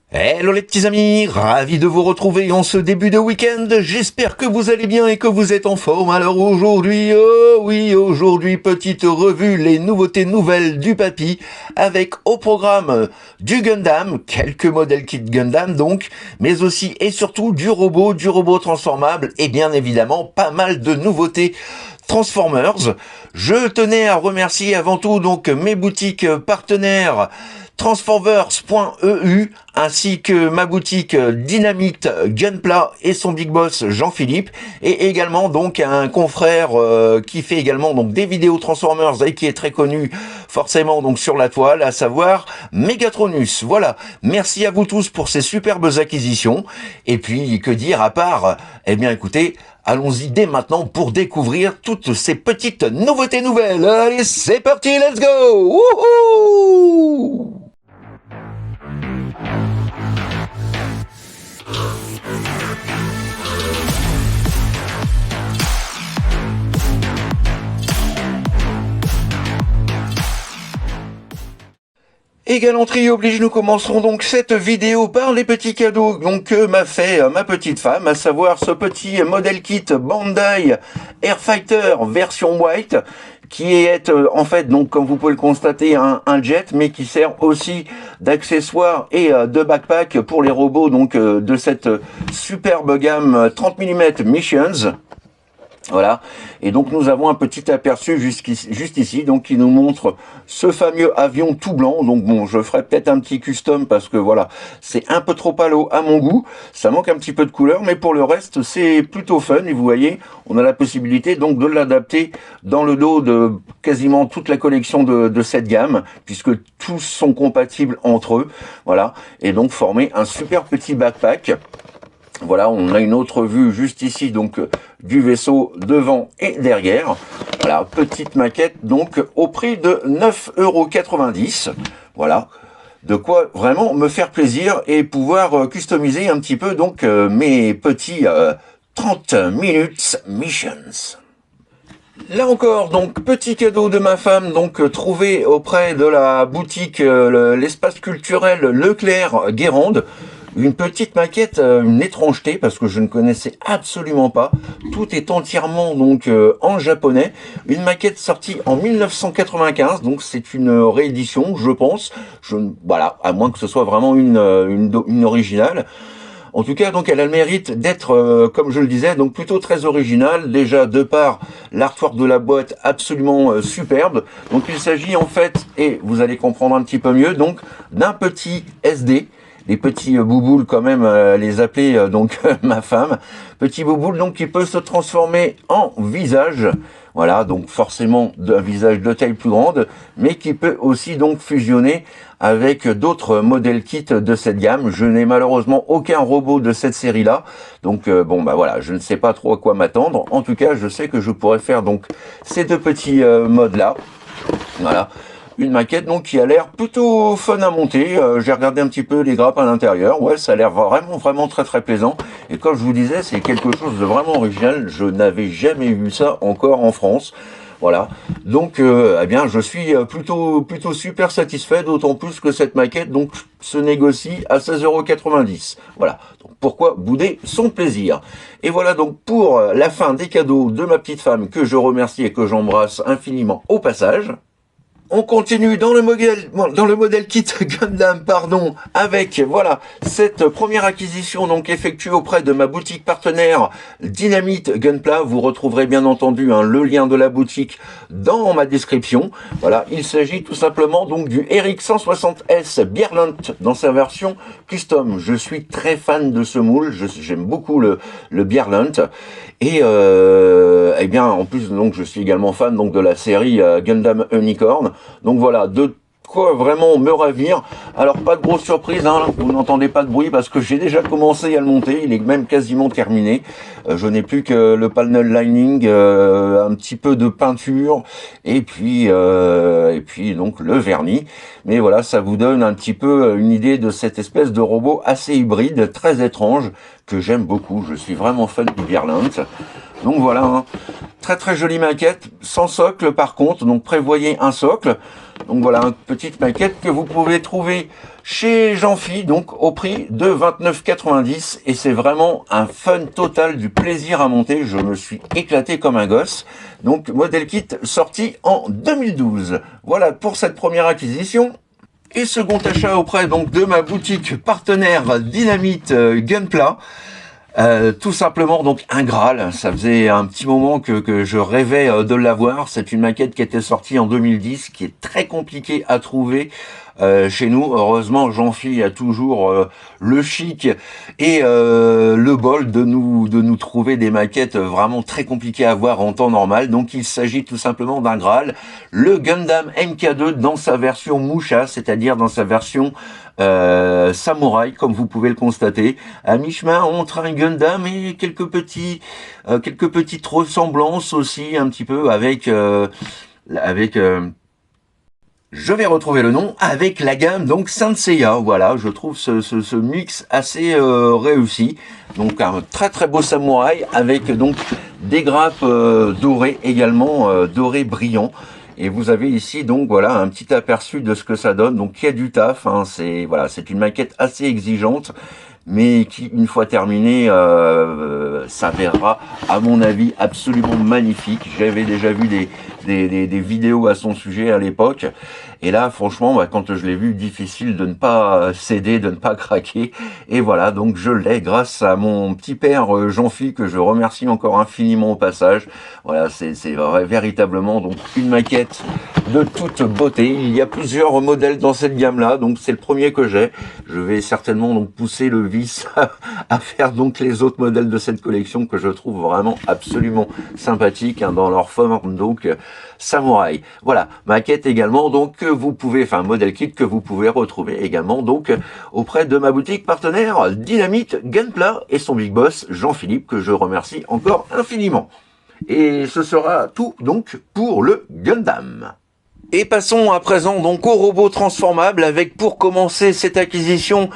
Hello les petits amis, ravi de vous retrouver en ce début de week-end. J'espère que vous allez bien et que vous êtes en forme. Alors aujourd'hui, oh oui, aujourd'hui, petite revue, les nouveautés nouvelles du papy, avec au programme du Gundam, quelques modèles kit Gundam donc, mais aussi et surtout du robot transformable et bien évidemment pas mal de nouveautés Transformers. Je tenais à remercier avant tout donc mes boutiques partenaires Transformers.eu ainsi que ma boutique Dynamite Gunpla et son big boss Jean-Philippe, et également donc un confrère qui fait également donc des vidéos Transformers et qui est très connu forcément donc sur la toile, à savoir Megatronus. Voilà, merci à vous tous pour ces superbes acquisitions. Et puis que dire à part, eh bien écoutez, allons-y dès maintenant pour découvrir toutes ces petites nouveautés nouvelles. Allez, c'est parti, let's go! Wouhou! Et galanterie oblige, nous commencerons donc cette vidéo par les petits cadeaux donc que m'a fait ma petite femme, à savoir ce petit modèle kit Bandai Airfighter version white, qui est en fait donc comme vous pouvez le constater un jet, mais qui sert aussi d'accessoire et de backpack pour les robots donc de cette superbe gamme 30 mm Missions. Voilà, et donc nous avons un petit aperçu juste ici, donc qui nous montre ce fameux avion tout blanc. Donc bon, je ferai peut-être un petit custom parce que voilà, c'est un peu trop pâle à mon goût, ça manque un petit peu de couleur, mais pour le reste c'est plutôt fun. Et vous voyez, on a la possibilité donc de l'adapter dans le dos de quasiment toute la collection de cette gamme, puisque tous sont compatibles entre eux. Voilà, et donc former un super petit backpack. Voilà, on a une autre vue juste ici, donc du vaisseau devant et derrière. Voilà, petite maquette donc au prix de 9,90 €. Voilà, de quoi vraiment me faire plaisir et pouvoir customiser un petit peu donc mes petits 30 minutes missions. Là encore, donc petit cadeau de ma femme, donc trouvé auprès de la boutique l'espace culturel Leclerc-Guérande. Une petite maquette, une étrangeté, parce que je ne connaissais absolument pas. Tout est entièrement donc en japonais. Une maquette sortie en 1995, donc c'est une réédition, je pense. Voilà, à moins que ce soit vraiment une originale. En tout cas, donc elle a le mérite d'être, comme je le disais, donc plutôt très originale. Déjà de par l'artwork de la boîte absolument superbe. Donc il s'agit en fait, et vous allez comprendre un petit peu mieux, donc d'un petit SD. Les petits bouboules quand même, les appeler donc ma femme. Petit bouboule donc qui peut se transformer en visage. Voilà, donc forcément un visage de taille plus grande, mais qui peut aussi donc fusionner avec d'autres modèles kits de cette gamme. Je n'ai malheureusement aucun robot de cette série-là, donc bon bah voilà, je ne sais pas trop à quoi m'attendre. En tout cas, je sais que je pourrais faire donc ces deux petits modes-là. Voilà. Une maquette donc qui a l'air plutôt fun à monter. J'ai regardé un petit peu les grappes à l'intérieur. Ouais, ça a l'air vraiment très plaisant. Et comme je vous disais, c'est quelque chose de vraiment original. Je n'avais jamais vu ça encore en France. Voilà. Donc, eh bien, je suis plutôt super satisfait, d'autant plus que cette maquette donc se négocie à 16,90 €. Voilà. Donc, pourquoi bouder son plaisir? Et voilà donc pour la fin des cadeaux de ma petite femme, que je remercie et que j'embrasse infiniment au passage. On continue dans le modèle kit Gundam, pardon, avec voilà cette première acquisition donc effectuée auprès de ma boutique partenaire Dynamite Gunpla. Vous retrouverez bien entendu le lien de la boutique dans ma description. Voilà, il s'agit tout simplement donc du RX 160S Bierlant dans sa version custom. Je suis très fan de ce moule, j'aime beaucoup le Bierlant. Et eh bien en plus donc je suis également fan donc de la série Gundam Unicorn. Donc voilà, de quoi vraiment me ravir. Alors pas de grosse surprise, hein, vous n'entendez pas de bruit parce que j'ai déjà commencé à le monter, il est même quasiment terminé. Je n'ai plus que le panel lining, un petit peu de peinture et puis donc le vernis. Mais voilà, ça vous donne un petit peu une idée de cette espèce de robot assez hybride, très étrange, que j'aime beaucoup. Je suis vraiment fan du Bierlant. Donc voilà, hein. Très très jolie maquette, sans socle par contre, donc prévoyez un socle. Donc voilà, une petite maquette que vous pouvez trouver chez Jean-Phi, donc au prix de 29,90 et c'est vraiment un fun total, du plaisir à monter. Je me suis éclaté comme un gosse. Donc modèle kit sorti en 2012. Voilà pour cette première acquisition. Et second achat auprès donc de ma boutique partenaire Dynamite Gunpla. Tout simplement donc un Graal, ça faisait un petit moment que je rêvais de l'avoir. C'est une maquette qui était sortie en 2010, qui est très compliquée à trouver chez nous. Heureusement, Jean-Phi a toujours le chic et le bol de nous trouver des maquettes vraiment très compliquées à voir en temps normal. Donc il s'agit tout simplement d'un Graal, le Gundam MK2 dans sa version Musha, c'est-à-dire dans sa version samouraï, comme vous pouvez le constater, à mi-chemin entre un Gundam et quelques petites ressemblances aussi un petit peu avec je vais retrouver le nom, avec la gamme donc Saint Seiya. Voilà, je trouve ce mix assez réussi. Donc un très très beau samouraï avec donc des grappes dorées également, dorées brillants. Et vous avez ici donc voilà un petit aperçu de ce que ça donne. Donc il y a du taf, hein, c'est une maquette assez exigeante, mais qui une fois terminée s'avérera à mon avis absolument magnifique. J'avais déjà vu des vidéos à son sujet à l'époque. Et là, franchement, quand je l'ai vu, difficile de ne pas céder, de ne pas craquer. Et voilà, donc je l'ai grâce à mon petit père Jean-Phi, que je remercie encore infiniment au passage. Voilà, c'est véritablement donc une maquette de toute beauté. Il y a plusieurs modèles dans cette gamme-là, donc c'est le premier que j'ai. Je vais certainement donc pousser le vice à faire donc les autres modèles de cette collection que je trouve vraiment absolument sympathiques hein, dans leur forme donc samouraï. Voilà, maquette également donc que vous pouvez, enfin modèle kit que vous pouvez retrouver également donc auprès de ma boutique partenaire Dynamite Gunpla et son big boss Jean-Philippe, que je remercie encore infiniment. Et ce sera tout donc pour le Gundam. Et passons à présent donc au robot transformable, avec pour commencer cette acquisition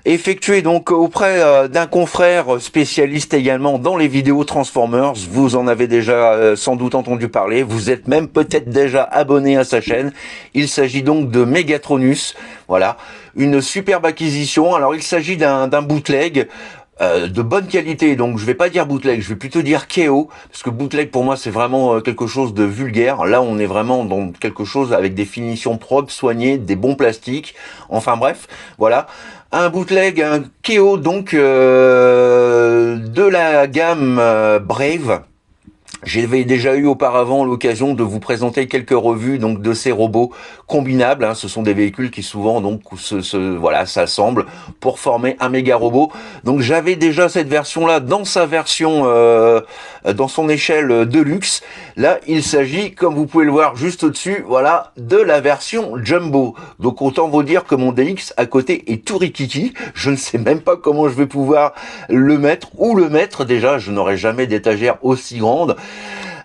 effectuée donc auprès d'un confrère spécialiste également dans les vidéos Transformers. Vous en avez déjà sans doute entendu parler, vous êtes même peut-être déjà abonné à sa chaîne. Il s'agit donc de Megatronus. Voilà, une superbe acquisition. Alors il s'agit d'un bootleg de bonne qualité, donc je vais pas dire bootleg, je vais plutôt dire KO, parce que bootleg pour moi c'est vraiment quelque chose de vulgaire. Là on est vraiment dans quelque chose avec des finitions propres, soignées, des bons plastiques, enfin bref, voilà. Un bootleg, un KO donc de la gamme Brave. J'avais déjà eu auparavant l'occasion de vous présenter quelques revues donc de ces robots combinables. Hein. Ce sont des véhicules qui souvent donc voilà s'assemblent pour former un méga robot. Donc j'avais déjà cette version-là dans sa version, dans son échelle de luxe. Là, il s'agit, comme vous pouvez le voir juste au-dessus, voilà, de la version Jumbo. Donc autant vous dire que mon DX à côté est tout rikiki. Je ne sais même pas comment je vais pouvoir le mettre, où le mettre déjà. Je n'aurai jamais d'étagère aussi grande.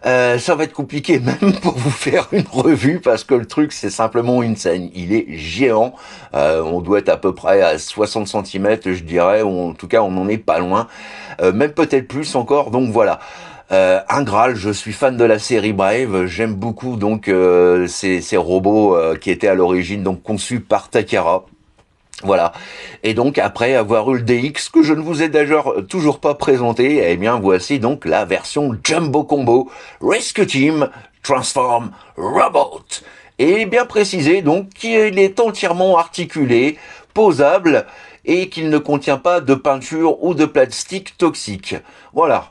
Ça va être compliqué même pour vous faire une revue, parce que le truc c'est simplement une scène. Il est géant, on doit être à peu près à 60 cm je dirais, ou en tout cas on n'en est pas loin, même peut-être plus encore, donc voilà. Un Graal, je suis fan de la série Brave, j'aime beaucoup donc ces robots qui étaient à l'origine donc conçus par Takara. Voilà. Et donc, après avoir eu le DX, que je ne vous ai d'ailleurs toujours pas présenté, eh bien, voici donc la version Jumbo Combo Rescue Team Transform Robot. Et bien précisé, donc, qu'il est entièrement articulé, posable, et qu'il ne contient pas de peinture ou de plastique toxique. Voilà.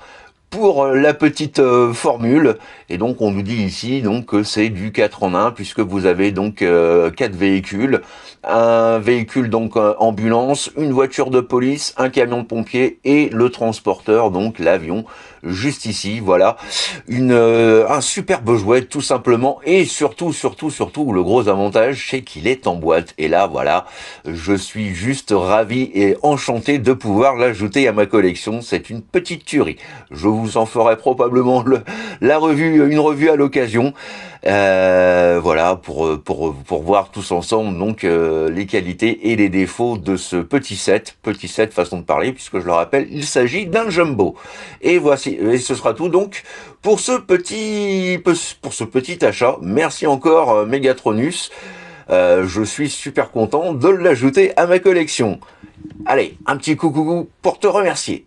Pour la petite formule, et donc on nous dit ici donc que c'est du 4 en 1, puisque vous avez donc 4 véhicules, un véhicule donc ambulance, une voiture de police, un camion de pompiers et le transporteur, donc l'avion, juste ici. Voilà, un superbe jouet tout simplement, et surtout le gros avantage c'est qu'il est en boîte. Et là voilà, je suis juste ravi et enchanté de pouvoir l'ajouter à ma collection. C'est une petite tuerie. Je vous en ferai probablement une revue à l'occasion. Voilà, pour voir tous ensemble donc les qualités et les défauts de ce petit set façon de parler, puisque je le rappelle, il s'agit d'un jumbo. Et et ce sera tout donc pour ce petit achat. Merci encore Megatronus. Je suis super content de l'ajouter à ma collection. Allez, un petit coucou pour te remercier.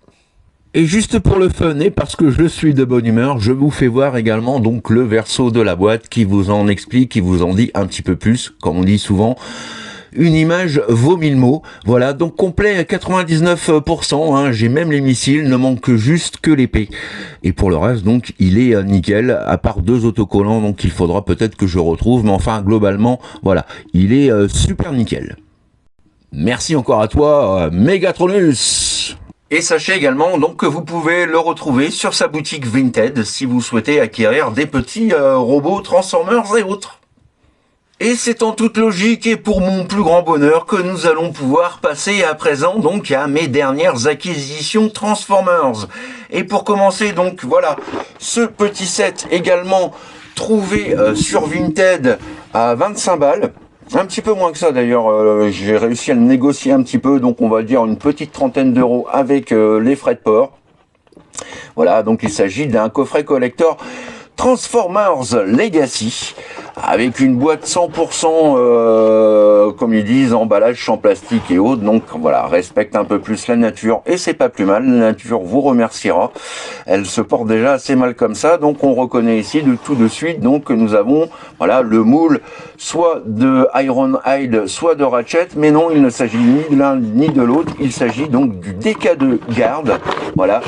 Et juste pour le fun et parce que je suis de bonne humeur, je vous fais voir également donc le verso de la boîte qui vous en explique, qui vous en dit un petit peu plus, comme on dit souvent. Une image vaut 1000 mots. Voilà, donc complet à 99%, hein, j'ai même les missiles, ne manque juste que l'épée. Et pour le reste, donc, il est nickel, à part 2 autocollants, donc il faudra peut-être que je retrouve, mais enfin, globalement, voilà, il est super nickel. Merci encore à toi, Megatronus. Et sachez également donc que vous pouvez le retrouver sur sa boutique Vinted si vous souhaitez acquérir des petits robots Transformers et autres. Et c'est en toute logique et pour mon plus grand bonheur que nous allons pouvoir passer à présent donc à mes dernières acquisitions Transformers. Et pour commencer donc voilà, ce petit set également trouvé sur Vinted à 25 balles. Un petit peu moins que ça d'ailleurs, j'ai réussi à le négocier un petit peu, donc on va dire une petite trentaine d'euros avec les frais de port. Voilà, donc il s'agit d'un coffret collector Transformers Legacy, avec une boîte 100%, comme ils disent, emballage sans plastique et autres. Donc voilà, respecte un peu plus la nature et c'est pas plus mal. La nature vous remerciera. Elle se porte déjà assez mal comme ça. Donc on reconnaît ici de tout de suite donc que nous avons voilà le moule soit de Ironhide, soit de Ratchet. Mais non, il ne s'agit ni de l'un ni de l'autre. Il s'agit donc du DK2 Garde. Voilà.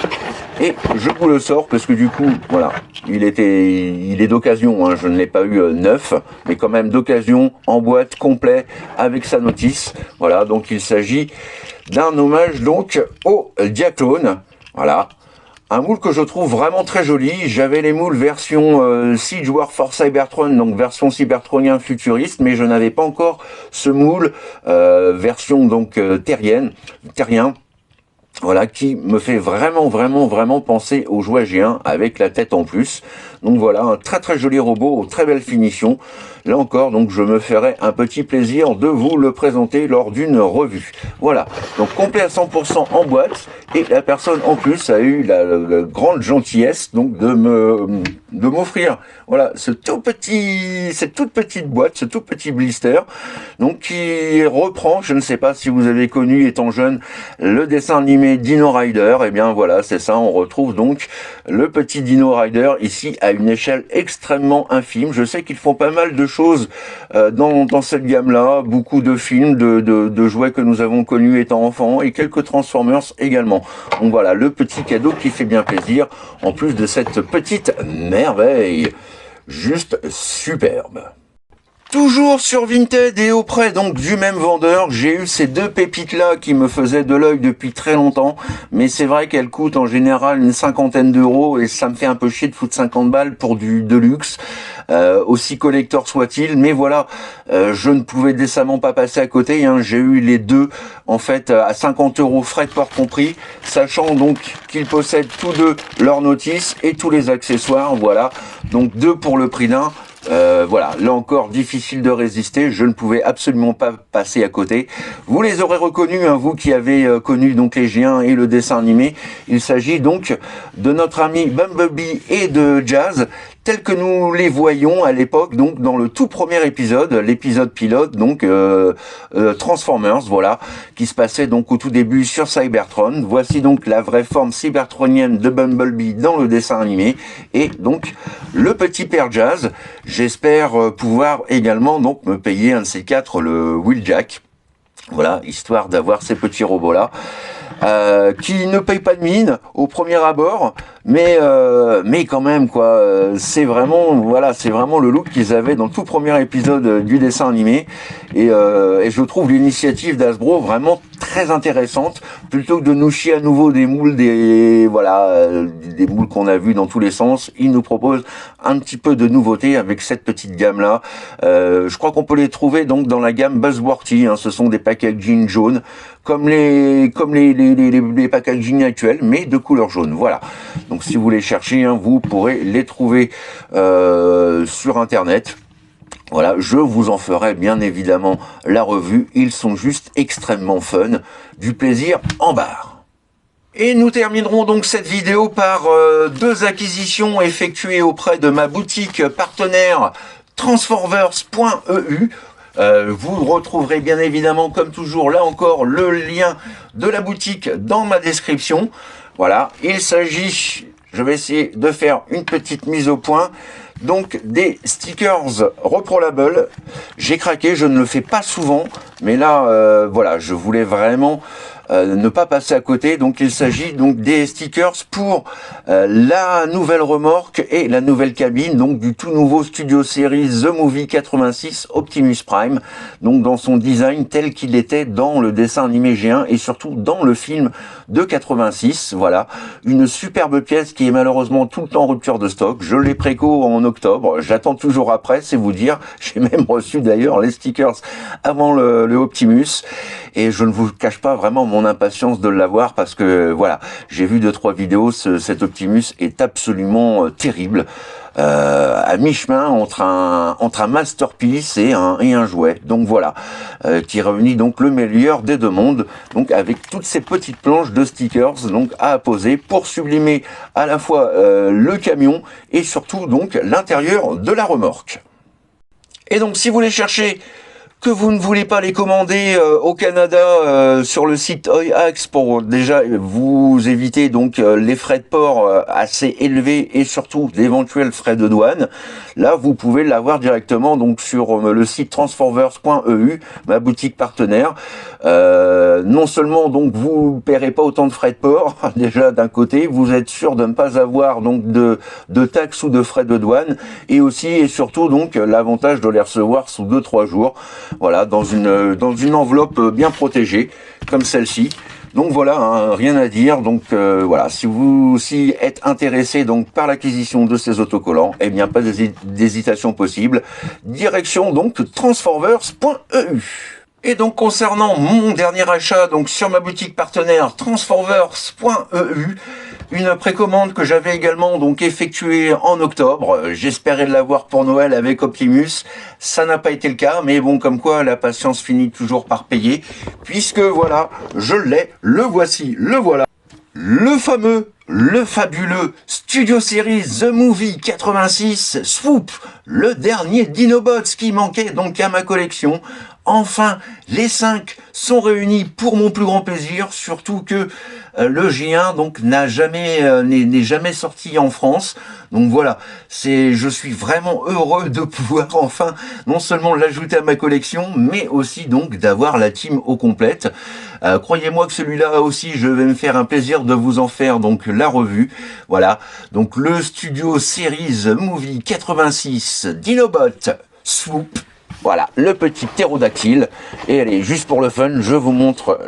Et je vous le sors parce que du coup, voilà, il est d'occasion, hein, je ne l'ai pas eu neuf, mais quand même d'occasion, en boîte, complet, avec sa notice. Voilà, donc il s'agit d'un hommage donc au Diaclone. Voilà, un moule que je trouve vraiment très joli. J'avais les moules version Siege War for Cybertron, donc version cybertronien futuriste, mais je n'avais pas encore ce moule version donc terrien. Voilà, qui me fait vraiment penser au jouet G1 avec la tête en plus. Donc voilà, un très joli robot, très belle finition. Là encore, donc je me ferai un petit plaisir de vous le présenter lors d'une revue. Voilà, donc complet à 100% en boîte. Et la personne en plus a eu la grande gentillesse donc de m'offrir voilà cette toute petite boîte, ce tout petit blister, donc qui reprend, je ne sais pas si vous avez connu étant jeune le dessin animé Dino Rider. Et bien voilà, c'est ça, on retrouve donc le petit Dino Rider ici à une échelle extrêmement infime. Je sais qu'ils font pas mal de choses dans cette gamme-là, beaucoup de films, de jouets que nous avons connus étant enfants et quelques Transformers également. Donc voilà, le petit cadeau qui fait bien plaisir, en plus de cette petite merveille. Juste superbe. Toujours sur Vinted et auprès donc du même vendeur, j'ai eu ces deux pépites là qui me faisaient de l'œil depuis très longtemps, mais c'est vrai qu'elles coûtent en général une cinquantaine d'euros et ça me fait un peu chier de foutre 50 balles pour du deluxe, aussi collector soit-il, mais voilà, je ne pouvais décemment pas passer à côté, hein. J'ai eu les deux en fait à 50 euros frais de port compris, sachant donc qu'ils possèdent tous deux leur notice et tous les accessoires, voilà, donc deux pour le prix d'un. Voilà, là encore difficile de résister, je ne pouvais absolument pas passer à côté. Vous les aurez reconnus, hein, vous qui avez connu donc les G1 et le dessin animé. Il s'agit donc de notre ami Bumblebee et de Jazz, tels que nous les voyons à l'époque, donc dans le tout premier épisode, l'épisode pilote, donc Transformers, voilà, qui se passait donc au tout début sur Cybertron. Voici donc la vraie forme cybertronienne de Bumblebee dans le dessin animé, et donc le petit père Jazz. J'espère pouvoir également donc me payer un de ces quatre, le Wheeljack, voilà, histoire d'avoir ces petits robots là. Qui ne paye pas de mine au premier abord, mais quand même quoi, c'est vraiment voilà, c'est vraiment le look qu'ils avaient dans le tout premier épisode du dessin animé, et je trouve l'initiative d'Hasbro vraiment très intéressante, plutôt que de nous chier à nouveau des moules, des moules qu'on a vus dans tous les sens. Ils nous proposent un petit peu de nouveauté avec cette petite gamme là. Je crois qu'on peut les trouver donc dans la gamme Buzzworthy, hein. Ce sont des packaging jaunes comme les packaging actuels, mais de couleur jaune. Voilà. Donc si vous les cherchez, hein, vous pourrez les trouver sur internet. Voilà, je vous en ferai bien évidemment la revue. Ils sont juste extrêmement fun. Du plaisir en barre. Et nous terminerons donc cette vidéo par deux acquisitions effectuées auprès de ma boutique partenaire Transformers.eu. Vous retrouverez bien évidemment, comme toujours, là encore, le lien de la boutique dans ma description. Voilà, il s'agit, je vais essayer de faire une petite mise au point, donc des stickers reprolable. J'ai craqué, je ne le fais pas souvent, mais là, voilà, je voulais vraiment ne pas passer à côté. Donc il s'agit donc des stickers pour la nouvelle remorque et la nouvelle cabine, donc du tout nouveau Studio Series The Movie 86 Optimus Prime, donc dans son design tel qu'il était dans le dessin animé G1 et surtout dans le film de 86. Voilà, une superbe pièce qui est malheureusement tout le temps en rupture de stock. Je l'ai préco en octobre, j'attends toujours après, c'est vous dire. J'ai même reçu d'ailleurs les stickers avant le Optimus, et je ne vous cache pas vraiment mon impatience de l'avoir, parce que voilà, j'ai vu 2-3 vidéos, cet Optimus est absolument terrible, à mi-chemin entre un masterpiece et un jouet. Donc voilà, qui réunit donc le meilleur des deux mondes, donc avec toutes ces petites planches de stickers donc à apposer pour sublimer à la fois le camion et surtout donc l'intérieur de la remorque. Et donc si vous les cherchez, que vous ne voulez pas les commander au Canada sur le site OiAx pour déjà vous éviter donc les frais de port assez élevés et surtout d'éventuels frais de douane, là vous pouvez l'avoir directement donc sur le site transformers.eu, ma boutique partenaire. Non seulement donc vous ne paierez pas autant de frais de port, déjà d'un côté, vous êtes sûr de ne pas avoir donc de taxes ou de frais de douane, et aussi et surtout donc l'avantage de les recevoir sous 2-3 jours. Voilà, dans une enveloppe bien protégée, comme celle-ci. Donc voilà, hein, rien à dire. Donc voilà, si vous aussi êtes intéressé donc par l'acquisition de ces autocollants, eh bien pas d'hésitation possible. Direction donc transformers.eu. Et donc concernant mon dernier achat donc sur ma boutique partenaire transformers.eu, une précommande que j'avais également donc effectuée en octobre. J'espérais l'avoir pour Noël avec Optimus, ça n'a pas été le cas, mais bon, comme quoi la patience finit toujours par payer, puisque voilà, je l'ai, le voici, le voilà. Le fameux, le fabuleux Studio Series The Movie 86 Swoop, le dernier Dinobots qui manquait donc à ma collection. Enfin, les 5 sont réunis pour mon plus grand plaisir, surtout que le G1 donc n'est jamais sorti en France. Donc voilà, je suis vraiment heureux de pouvoir enfin non seulement l'ajouter à ma collection, mais aussi donc d'avoir la team au complète. Croyez-moi que celui-là aussi, je vais me faire un plaisir de vous en faire donc la revue. Voilà, donc le Studio Series Movie 86 Dinobot Swoop. Voilà, le petit ptérodactyle. Et allez, juste pour le fun, je vous montre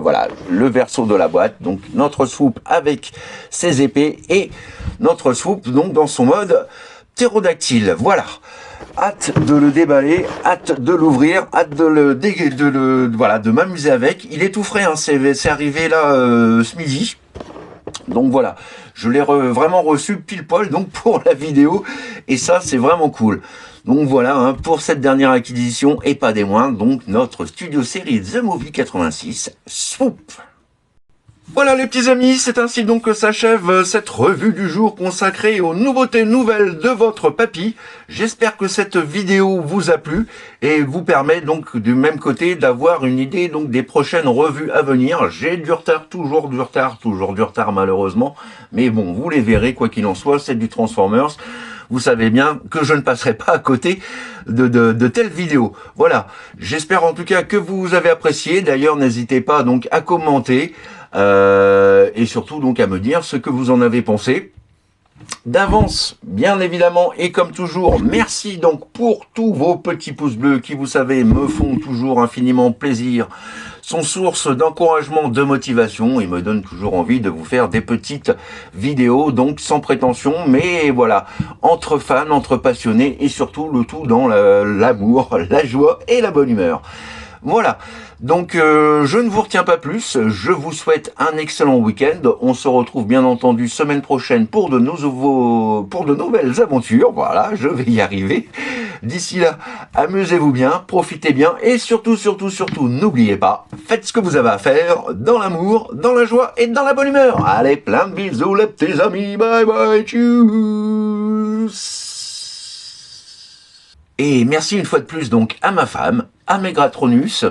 voilà, le verso de la boîte. Donc notre swoop avec ses épées et notre swoop donc dans son mode ptérodactyle. Voilà. Hâte de le déballer, hâte de l'ouvrir, hâte de m'amuser avec. Il est tout frais, hein, c'est arrivé là ce midi. Donc voilà, je l'ai vraiment reçu pile poil donc pour la vidéo, et ça c'est vraiment cool. Donc voilà, hein, pour cette dernière acquisition et pas des moindres, donc notre Studio Series The Movie 86 Swoop. Voilà les petits amis, c'est ainsi donc que s'achève cette revue du jour consacrée aux nouveautés nouvelles de votre papy. J'espère que cette vidéo vous a plu et vous permet donc du même côté d'avoir une idée donc des prochaines revues à venir. J'ai du retard, toujours du retard malheureusement, mais bon, vous les verrez quoi qu'il en soit, c'est du Transformers. Vous savez bien que je ne passerai pas à côté de telles vidéos. Voilà, j'espère en tout cas que vous avez apprécié. D'ailleurs, n'hésitez pas donc à commenter et surtout donc à me dire ce que vous en avez pensé. D'avance, bien évidemment, et comme toujours, merci donc pour tous vos petits pouces bleus qui, vous savez, me font toujours infiniment plaisir, sont source d'encouragement, de motivation et me donnent toujours envie de vous faire des petites vidéos, donc sans prétention, mais voilà, entre fans, entre passionnés et surtout le tout dans l'amour, la joie et la bonne humeur. Voilà, donc je ne vous retiens pas plus, je vous souhaite un excellent week-end, on se retrouve bien entendu semaine prochaine pour de nouvelles aventures, voilà, je vais y arriver. D'ici là, amusez-vous bien, profitez bien, et surtout, n'oubliez pas, faites ce que vous avez à faire, dans l'amour, dans la joie et dans la bonne humeur. Allez, plein de bisous les petits amis, bye bye, tchuss. Et merci une fois de plus donc à ma femme, à Megratronus,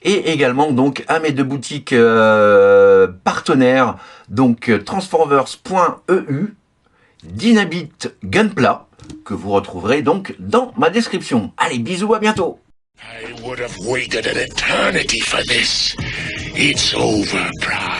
et également donc à mes deux boutiques partenaires, donc transformers.eu, Dynabit Gunpla, que vous retrouverez donc dans ma description. Allez, bisous, à bientôt. I would have waited an eternity for this. It's over, Pride.